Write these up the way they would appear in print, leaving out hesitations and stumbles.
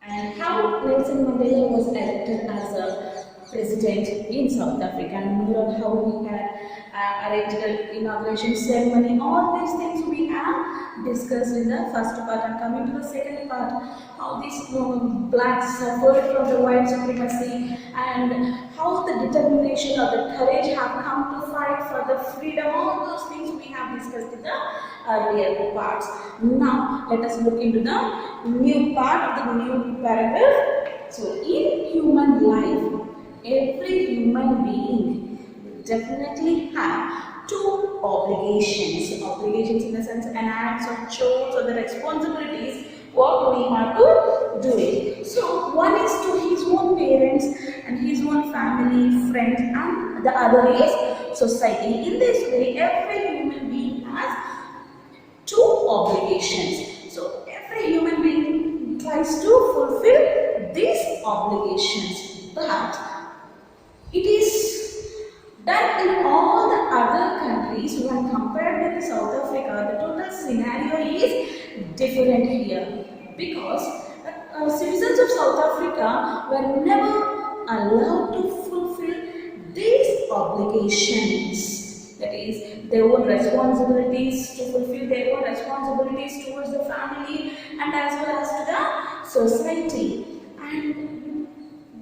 and how Nelson Mandela was elected as a president in South Africa, and how he had arranged an inauguration ceremony. All these things we have discussed in the first part, and coming to the second part, how these blacks suffered from the white supremacy and how the determination or the courage have come to fight for the freedom. All those things we have discussed in the earlier parts. Now let us look into the new part of the new paragraph. So in human life, every human being definitely have two obligations. Obligations in the sense an acts or chores or the responsibilities what we have to do it. So one is to his own parents and his own family, friends, and the other is society. In this way, every human being has two obligations. So every human being tries to fulfill these obligations, but it is done in all the other countries. When compared with South Africa, the total scenario is different here, because citizens of South Africa were never allowed to fulfill these obligations. That is, their own responsibilities, to fulfill their own responsibilities towards the family and as well as to the society. And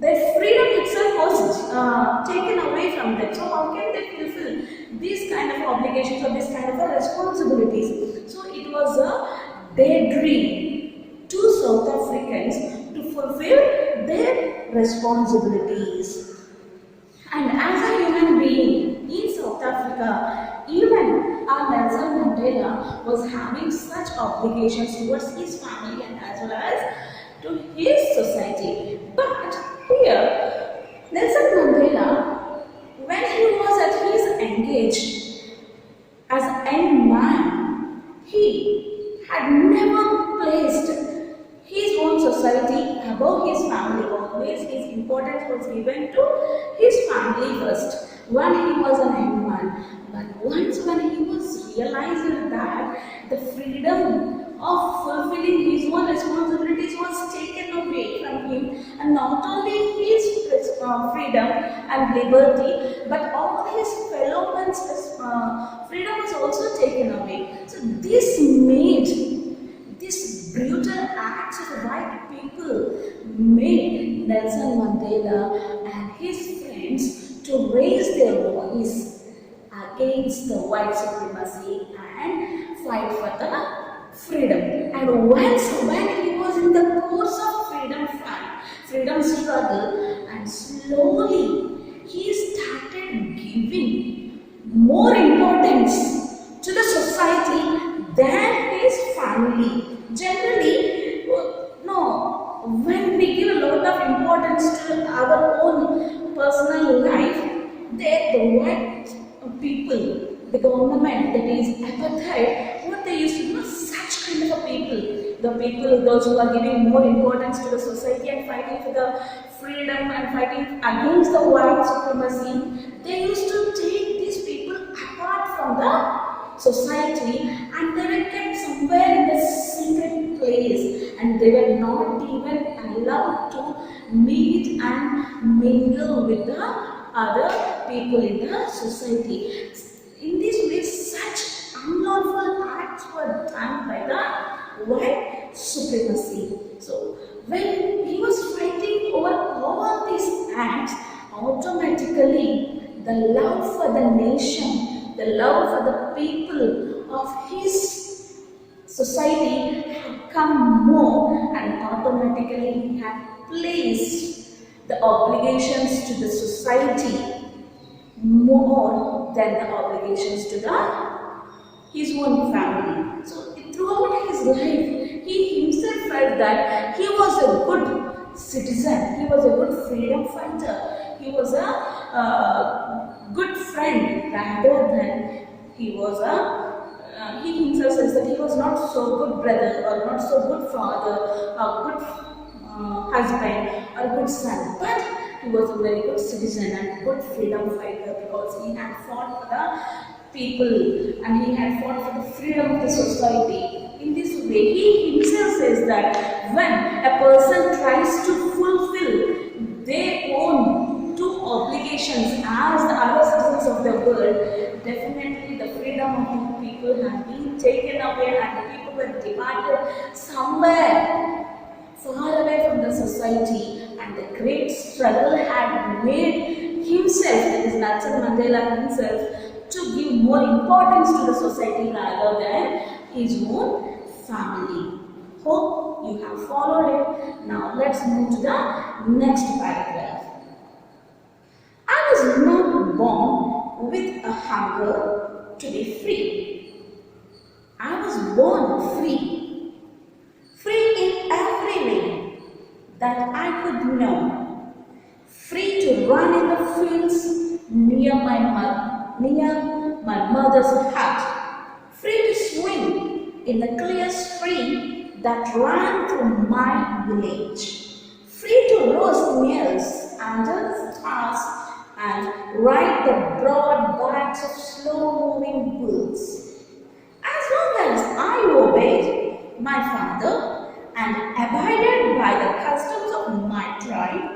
their freedom itself was taken away from them. So how can they fulfill these kind of obligations or this kind of responsibilities? So it was a daydream to South Africans to fulfill their responsibilities. And as a human being in South Africa, even our Nelson Mandela was having such obligations towards his family and as well as to his society. But here, Nelson Mandela, when he was at his age as a young man, he had never placed his own society above his family. Always his importance was given to his family first when he was a young man. But once when he was realized that the freedom of fulfilling his own responsibilities was taken away from him, and not only his freedom and liberty, but all his fellow men's freedom was also taken away. So this made this brutal acts of white people made Nelson Mandela and his friends to raise their voice against the white supremacy and fight for the freedom. And once when he was in the course of freedom struggle, and slowly he started giving more importance to the society than his family. Generally, no, when we give a lot of importance to our own personal life, the white people, the government, that is apartheid, what they used to do, such kind of a people, the people, those who are giving more importance to the society and fighting for the freedom and fighting against the white supremacy, they used to take these people apart from the society and they were kept somewhere in the secret place, and they were not even allowed to meet and mingle with the other people in the society. In this way, such unlawful acts were done by the white supremacy. So when he was fighting over all these acts, automatically the love for the nation, the love for the people of his society had come more, and automatically he had placed the obligations to the society more than the obligations to his own family. So throughout his life, he himself felt that he was a good citizen, he was a good freedom fighter, he was a good friend, rather than he was he himself says that he was not so good brother or not so good father or good husband or good son, but he was a very good citizen and good freedom fighter, because he had fought for the people and he had fought for the freedom of the society. In this way, he himself says that when a person tries being taken away and people were divided somewhere far away from the society, and the great struggle had made himself, that is Nelson Mandela himself, to give more importance to the society rather than his own family. Hope you have followed it. Now let's move to the next paragraph. I was not born with a hunger to be free. I was born free, free in every way that I could know, free to run in the fields near my mother's hut, free to swim in the clear stream that ran through my village, free to roast meals under the stars and ride the broad backs of slow-moving bulls. As long as I obeyed my father and abided by the customs of my tribe,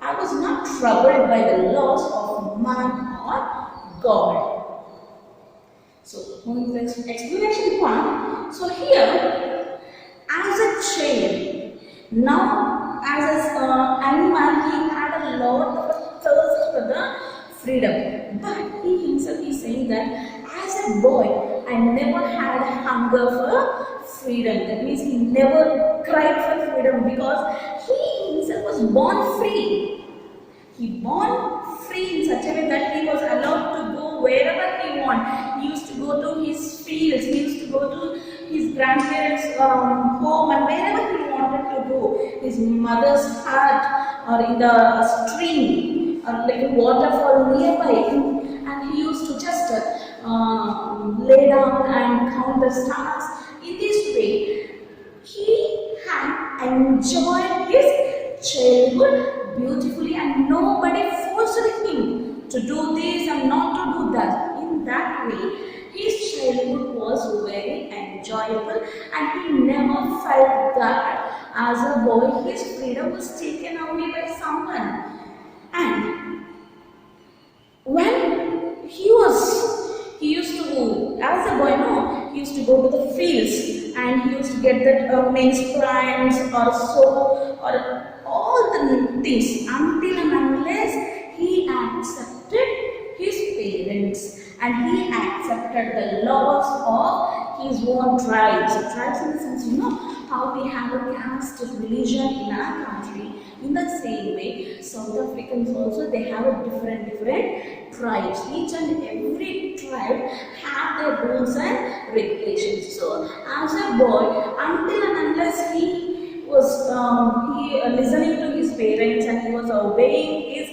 I was not troubled by the laws of man or God. So, moving to the explanation part. So here, as a child, now as an animal, he had a lot of thirst for the freedom. But he himself is saying that as a boy, I never had a hunger for freedom. That means he never cried for freedom because he himself was born free. He born free in such a way that he was allowed to go wherever he wanted. He used to go to his fields, he used to go to his grandparents' home, and wherever he wanted to go, his mother's hut or in the stream or like a waterfall nearby, and he used to just lay down and count the stars. In this way, he had enjoyed his childhood beautifully, and nobody forced him to do this and not to do that. In that way, his childhood was very enjoyable, and he never felt that as a boy his freedom was taken away by someone. And when he used to, as a boy, no, he used to go to the fields and he used to get that maize plants or so or all the things until and unless he accepted his parents and he accepted the laws of his own tribes. Tribes in the sense, how we have a caste religion in our country. In the same way, South Africans also, they have a different tribes. Each and every tribe have their rules and regulations. So, as a boy, until and unless he was listening to his parents and he was obeying his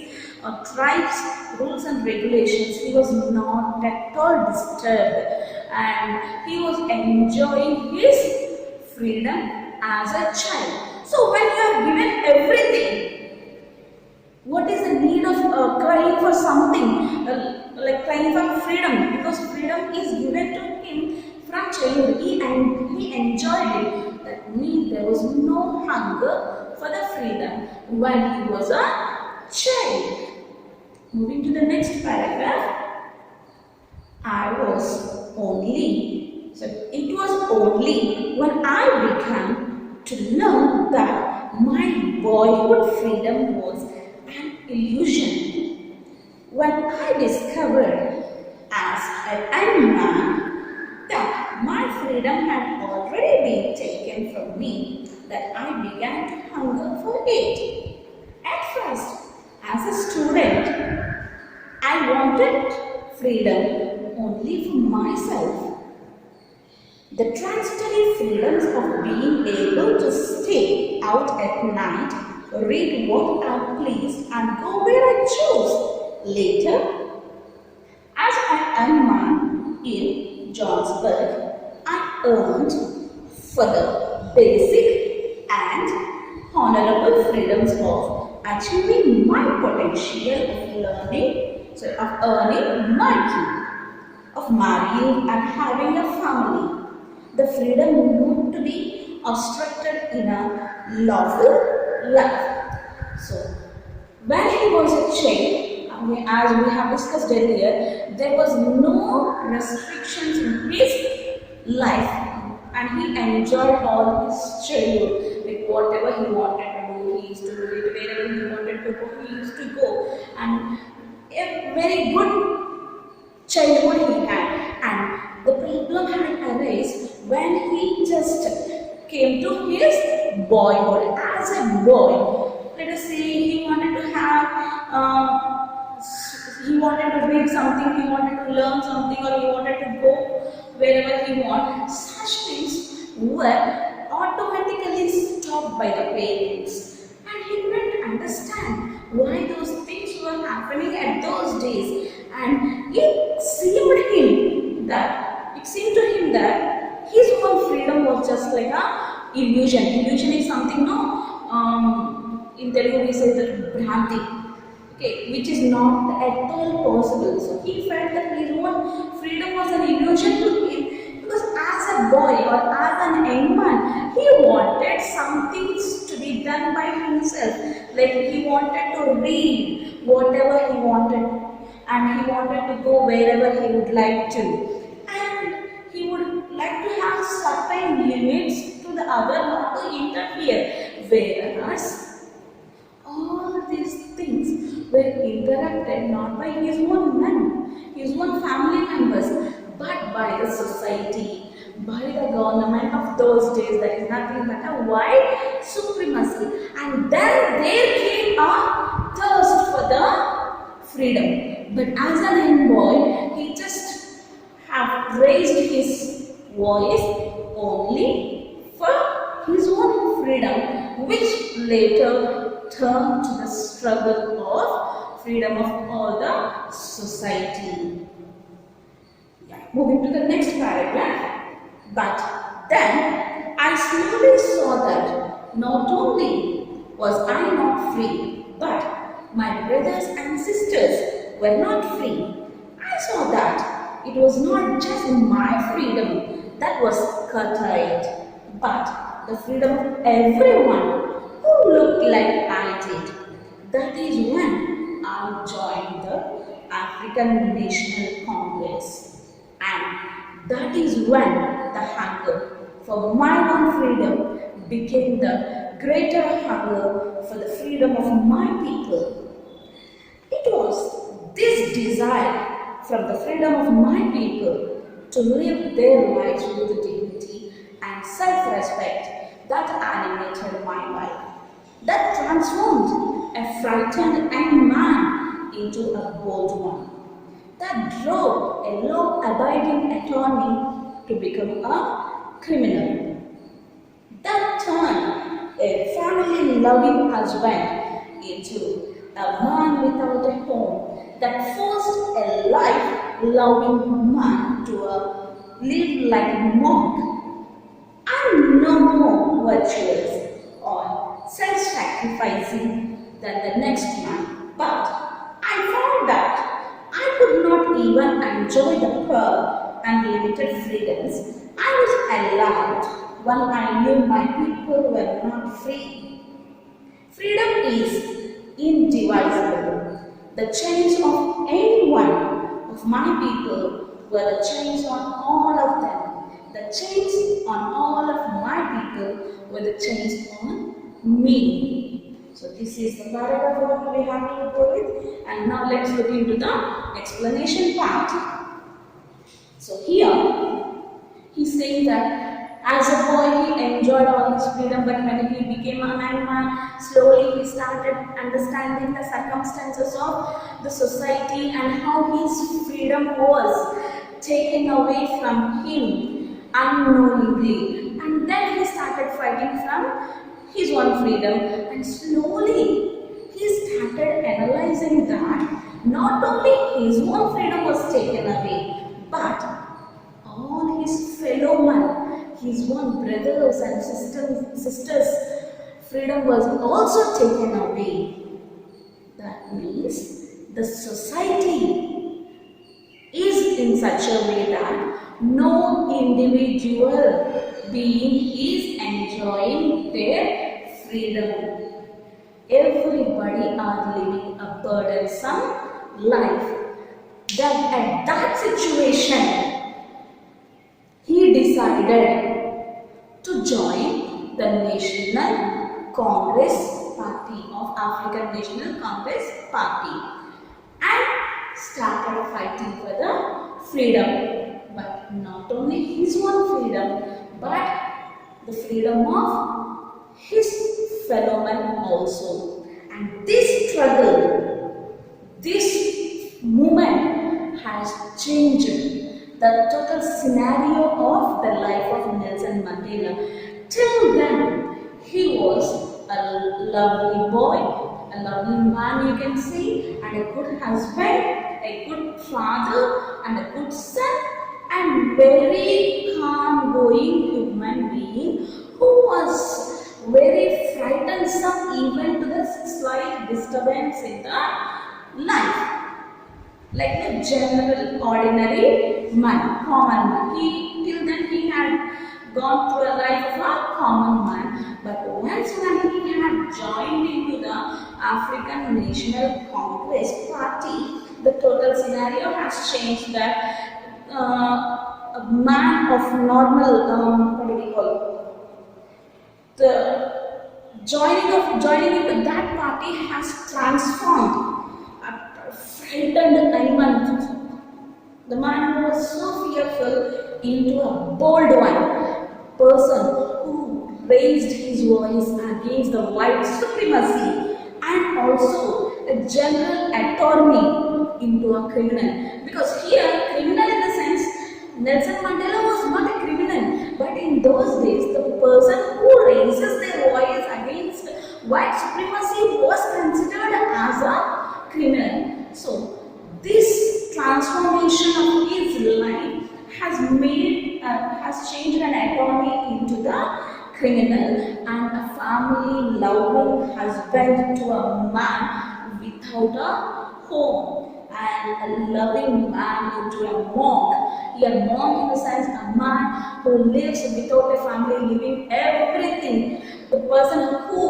tribe's rules and regulations, he was not at all disturbed, and he was enjoying his freedom as a child. So when you are given everything, what is the need of crying for something, like crying for freedom? Because freedom is given to him from childhood. He enjoyed it. That means there was no hunger for the freedom when he was a child. Moving to the next paragraph. It was only when I began to know that my boyhood freedom was an illusion, when I discovered as a young man that my freedom had already been taken from me, that I began to hunger for it. At first, as a student, I wanted freedom only for myself. The transitory freedoms of being able to stay out at night, read what I please, and go where I choose. Later, as a young man in Johannesburg, I earned for the basic and honorable freedoms of achieving my potential of earning money, of marrying and having a family. The freedom not to be obstructed in a lawful life. So, when he was a child, as we have discussed earlier, there was no restrictions in his life, and he enjoyed all his childhood. Like whatever he wanted to do, he used to do it. Wherever he wanted to go, he used to go. And a very good childhood he had. And the problem had arisen when he just came to his boyhood. As a boy, let us say he wanted to have he wanted to read something, he wanted to learn something, or he wanted to go wherever he wanted. Such things were automatically stopped by the parents, and he couldn't understand why those things were happening at those days. And it seemed to him that his own freedom was just like a illusion. Illusion is something, no, in Telugu we say that Bhranti, okay, which is not at all possible. So he felt that his own freedom was an illusion to him, because as a boy or as an young man, he wanted some things to be done by himself. Like he wanted to read whatever he wanted, and he wanted to go wherever he would like to, and he would like to have certain limits to the other, not to interfere. Whereas all these things were interrupted not by his own men, his own family members, but by the society, by the government of those days. That is nothing but a white supremacy. And then there came a thirst for the freedom. But as a young boy, he just have raised his voice only for his own freedom, which later turned to the struggle of freedom of all the society. Moving to the next paragraph. But then I slowly saw that not only was I not free, but my brothers and sisters were not free. I saw that it was not just my freedom that was curtailed, but the freedom of everyone who looked like I did. That is when I joined the African National Congress. And that is when the hunger for my own freedom became the greater hunger for the freedom of my people. It was this desire from the freedom of my people to live their lives with dignity and self-respect that animated my life, that transformed a frightened young man into a bold one, that drove a law-abiding attorney to become a criminal, that turned a family-loving husband into a man without a home, that forced a life-loving man to live like a monk. I'm no more virtuous or self-sacrificing than the next man, but I found that I could not even enjoy the poor and limited freedoms I was allowed when I knew my people were not free. Freedom is indivisible. The chains of any one of my people were the chains on all of them. The chains on all of my people were the chains on me. So this is the paragraph what we have to go with, and now let's look into the explanation part. So here he says that as a boy he enjoyed all his freedom, but when he became a young man, slowly he started understanding the circumstances of the society and how his freedom was taken away from him unknowingly, and then he started fighting from his own freedom, and slowly he started analyzing that not only his own freedom was taken away, but all his fellow men, his own brothers and sisters' freedom was also taken away. That means the society is in such a way that no individual being is enjoying their freedom. Everybody are living a burdensome life. That at that situation, he decided to join the National Congress Party of African National Congress Party and started fighting for the freedom. But not only his own freedom, but the freedom of his fellow men also. And this struggle, this movement has changed the total scenario of the life of Nelson Mandela. Till then, he was a lovely boy, a lovely man you can see, and a good husband, a good father, and a good son, and very calm-going human being who was very frightened even to the slight disturbance in the life. Like a general, ordinary man, common man. Till then he had gone through a life of a common man. But once when he had joined into the African National Congress Party, the total scenario has changed. That a man of normal, what do we call, the joining into that party has transformed a frightened animal, the man who was so fearful, into a bold one, person who raised his voice against the white supremacy, and also a general attorney into a criminal. Because here, criminal in the sense, Nelson Mandela was not a criminal, but in those days, the person who raises their voice against white supremacy was considered as a criminal. So, this transformation of his life has changed an attorney into the criminal, and a family loving husband to a man without a home, and a loving man into a monk. A monk in the sense a man who lives without a family, living everything. The person who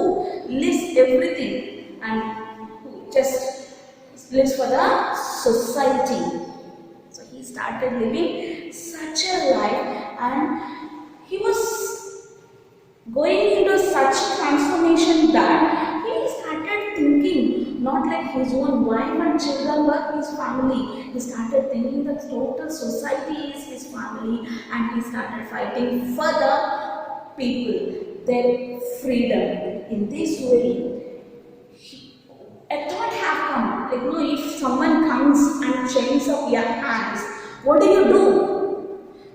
lives everything and who just lives for the society. So he started living such a life, and he was going into such transformation that he started thinking not like his own wife and children were his family. He started thinking that total society is his family, and he started fighting for the people, their freedom. In this way, a thought have come, like, if someone comes and chains up your hands, what do?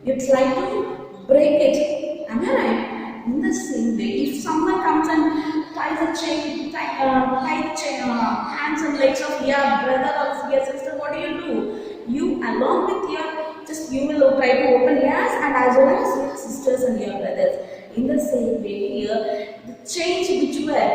You try to break it. Am I right? In the same way, if someone comes and ties a chain, hands and legs of your brother or your sister, what do? You, along with you will try to open yours, and as well as your sisters and your brothers. In the same way here, the chains which were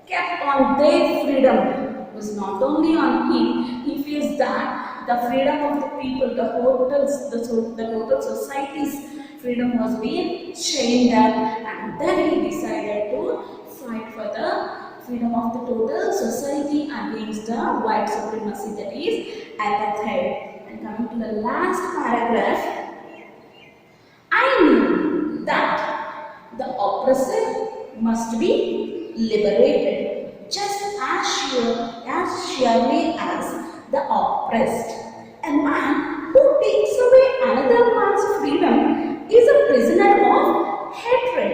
kept on their freedom was not only on him. He feels that the freedom of the people, the total society's freedom was being chained up, and then he decided to fight for the freedom of the total society against the white supremacy, that is apartheid. And coming to the last paragraph, I knew that the oppressor must be liberated just as surely as the oppressed. A man who takes away another man's freedom is a prisoner of hatred.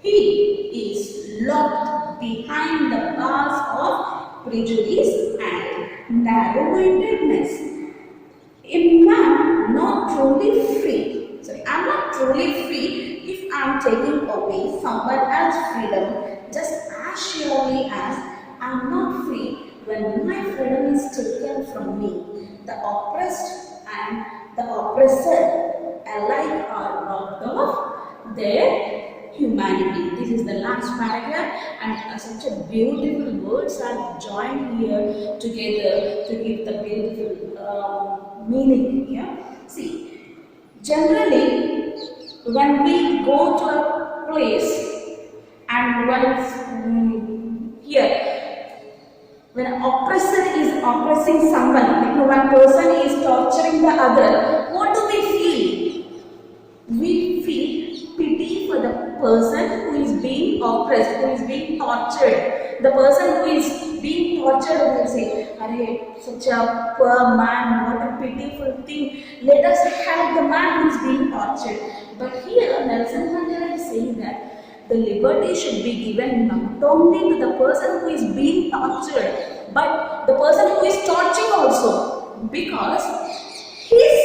He is locked behind the bars of prejudice and narrow-mindedness. A man not truly free. I'm not truly free if I'm taking away someone else's freedom, just as surely as I'm not free when my freedom is taken from me. The oppressed and the oppressor alike are robbed of their humanity. This is the last paragraph, and such a beautiful words are joined here together to give the beautiful meaning here. See, generally when we go to a place and when an oppressor is oppressing someone, like one person is torturing the other, what do we feel? We oppressed, who is being tortured, the person who is being tortured will say, "Arey, such a poor man, what a pitiful thing. Let us help the man who is being tortured." But here Nelson Mandela is saying that the liberty should be given not only to the person who is being tortured, but the person who is torturing also, because his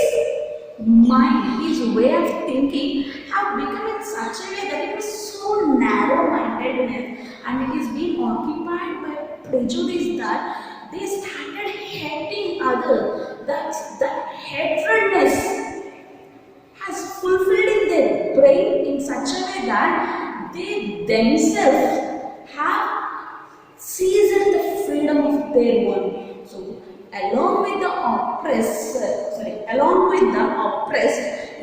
mind, his way of thinking have become in such a way that it is so narrow-mindedness, and it is being occupied by prejudice that they started hating others. That hatredness has fulfilled in their brain in such a way that they themselves have seized the freedom of their own. So, along with the oppressed,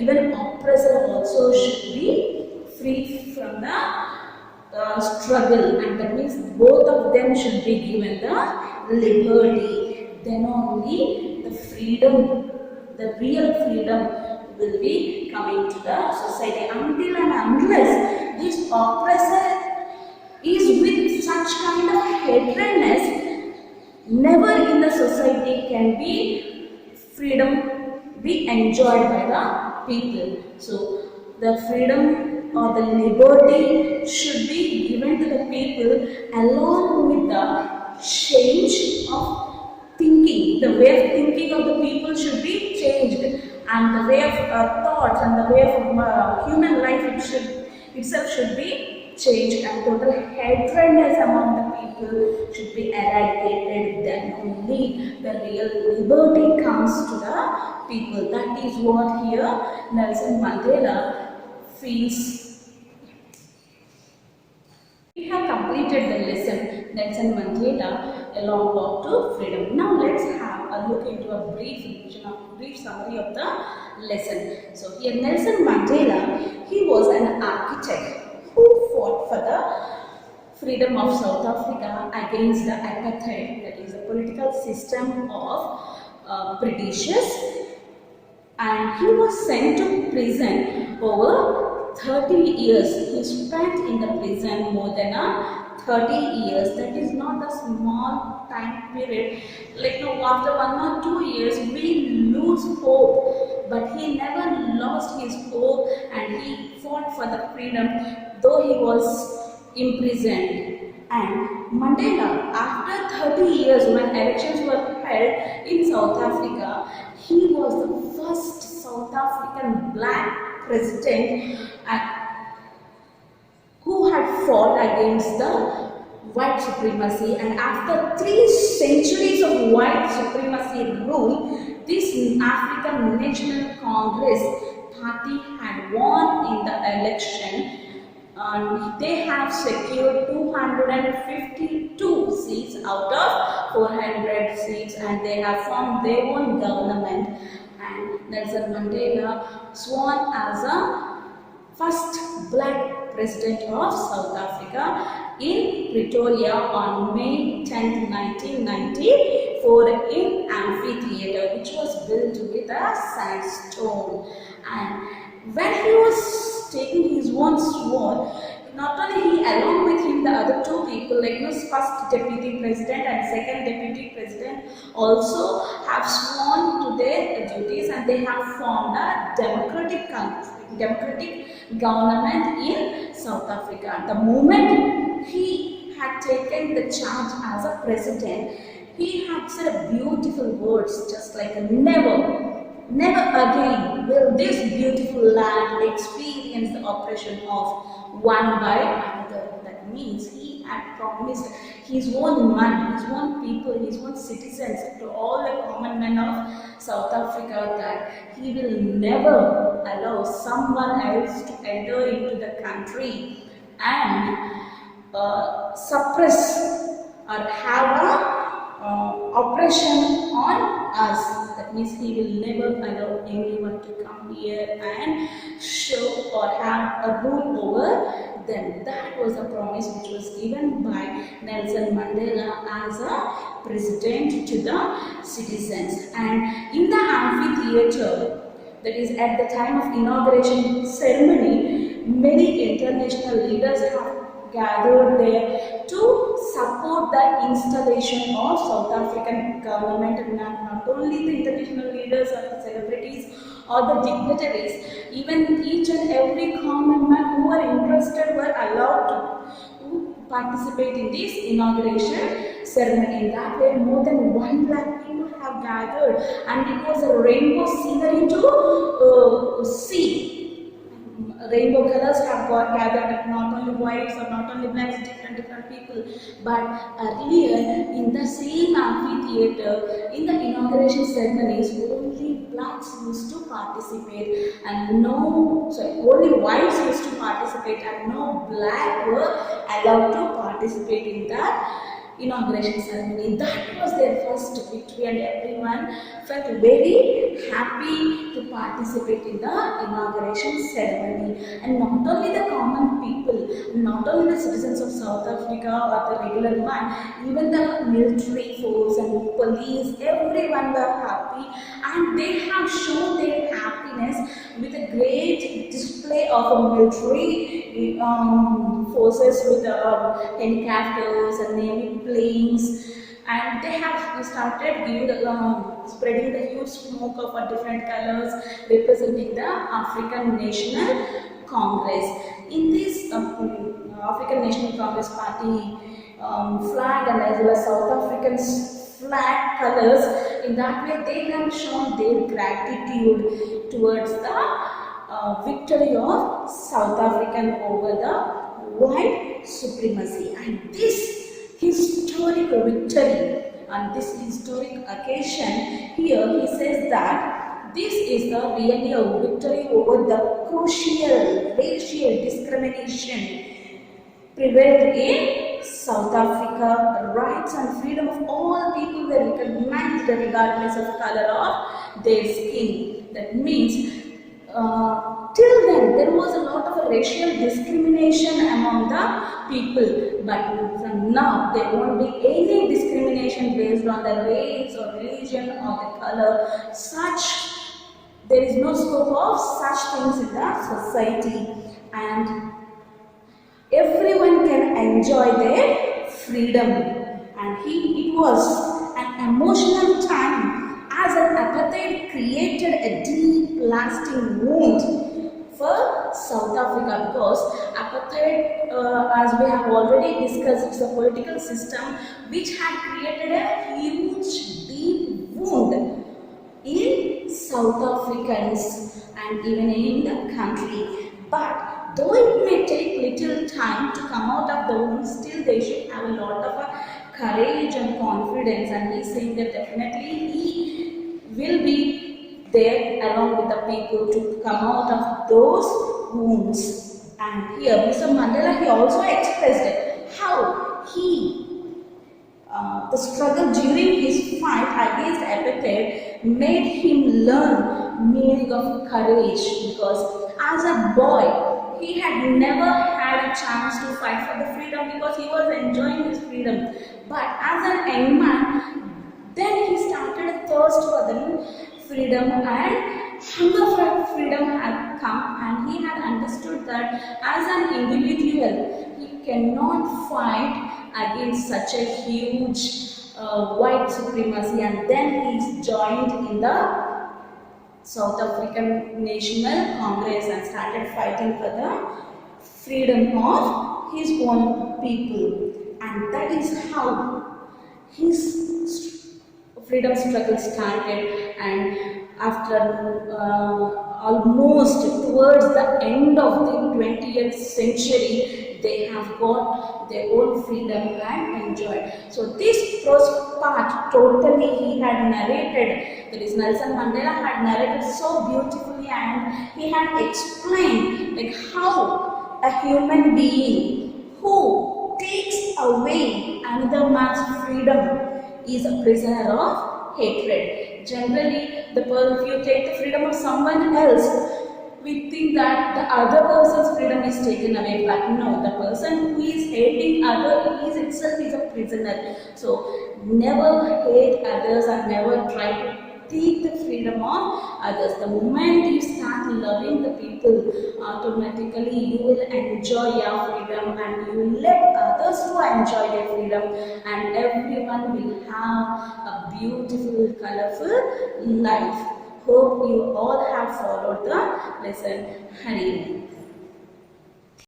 even oppressor also should be free from the struggle, and that means both of them should be given the liberty. Then only the freedom, the real freedom, will be coming to the society. Until and unless this oppressor is with such kind of hatredness, never in the society can be freedom be enjoyed by the people. So the freedom or the liberty should be given to the people along with the change of thinking. The way of thinking of the people should be changed, and the way of thoughts and the way of human life itself should be changed, and total hatredness among the people should be eradicated. Then only the real liberty comes to the people. That is what here Nelson Mandela feels. We have completed the lesson, Nelson Mandela, a long walk to freedom. Now let's have a look into a brief summary of the lesson. So here Nelson Mandela, he was an architect who fought for the freedom of South Africa against the apartheid, that is the political system of Britishers, and he was sent to prison over 30 years. He spent in the prison more than 30 years. That is not a small time period. Like after 1 or 2 years, we lose hope. But he never lost his hope, and he fought for the freedom, though he was imprisoned. And Mandela, after 30 years, when elections were held in South Africa, he was the first South African black president who had fought against the white supremacy. And after 3 centuries of white supremacy rule, this African National Congress party had won in the election, and they have secured 252 seats out of 400 seats, and they have formed their own government. And Nelson Mandela sworn as a first black president of South Africa in Pretoria on May 10, 1994 in amphitheatre, which was built with a sandstone. And when he was taking his own sword, not only he, along with him, the other 2 people, like first deputy president and second deputy president, also have sworn to their duties, and they have formed a democratic government in South Africa. The moment he had taken the charge as a president, he had said beautiful words just like never again will this beautiful land experience the oppression of one by another. That means he had promised his own man, his own people, his own citizens, to all the common men of South Africa, that he will never allow someone else to enter into the country and suppress or have a oppression on us. That means he will never allow anyone to come here and show or have a rule over them. That was a promise which was given by Nelson Mandela as a president to the citizens. And in the amphitheatre, that is at the time of inauguration ceremony, many international leaders have gathered there to support the installation of South African government, and not only the international leaders or the celebrities or the dignitaries, even each and every common man who were interested were allowed to participate in this inauguration ceremony. In that way, more than 1 lakh people have gathered, and it was a rainbow scenery to see. Rainbow colors have got gathered, not only whites or not only blacks, different people. But earlier in the same amphitheater, in the inauguration ceremonies, only blacks used to participate, and only whites used to participate, and no black were allowed to participate in that inauguration ceremony. That was their first victory, and everyone felt very happy to participate in the inauguration ceremony. And not only the common people, not only the citizens of South Africa or the regular one, even the military force and police, everyone were happy, and they have shown their happiness with a great display of military forces with helicopters and navy planes, and they have started spreading the huge smoke of different colors representing the African National Congress. In this African National Congress Party flag, and as well as South African's flag colors, in that way they have shown their gratitude towards the victory of South African over the white supremacy. And this historic victory, on this historic occasion, here he says that this is really a victory over the crucial racial discrimination prevailed in South Africa. Rights and freedom of all people were recognized regardless of color of their skin. That means till then there was a lot of racial discrimination among the people, but from now there won't be any discrimination based on the race or religion or the color. There is no scope of such things in the society, and everyone can enjoy their freedom. And it was an emotional time, as an apartheid created a deep lasting wound for South Africa, because apartheid, as we have already discussed, is a political system which had created a huge deep wound in South Africans and even in the country. But though it may take little time to come out of the wound, still they should have a lot of courage and confidence, and he is saying that definitely he will be there along with the people to come out of those wounds. And here Mr. Mandela, he also expressed how the struggle during his fight against apartheid made him learn meaning of courage, because as a boy he had never had a chance to fight for the freedom because he was enjoying his freedom. But as an young man, then he started a thirst for the freedom, and hunger for freedom had come, and he had understood that as an individual he cannot fight against such a huge white supremacy. And then he joined in the South African National Congress and started fighting for the freedom of his own people. And that is how his freedom struggle started. And after almost towards the end of the 20th century, they have got their own freedom and enjoyed. So this first part totally he had narrated, that is Nelson Mandela had narrated so beautifully, and he had explained like how a human being who takes away another man's freedom is a prisoner of hatred. Generally, if you take the freedom of someone else, we think that the other person's freedom is taken away, but no, the person who is hating others itself is a prisoner. So never hate others and never try to take the freedom of others. The moment you start loving the people, automatically you will enjoy your freedom and you will let others to enjoy their freedom, and everyone will have a beautiful, colorful life. Hope you all have followed the lesson. Hari.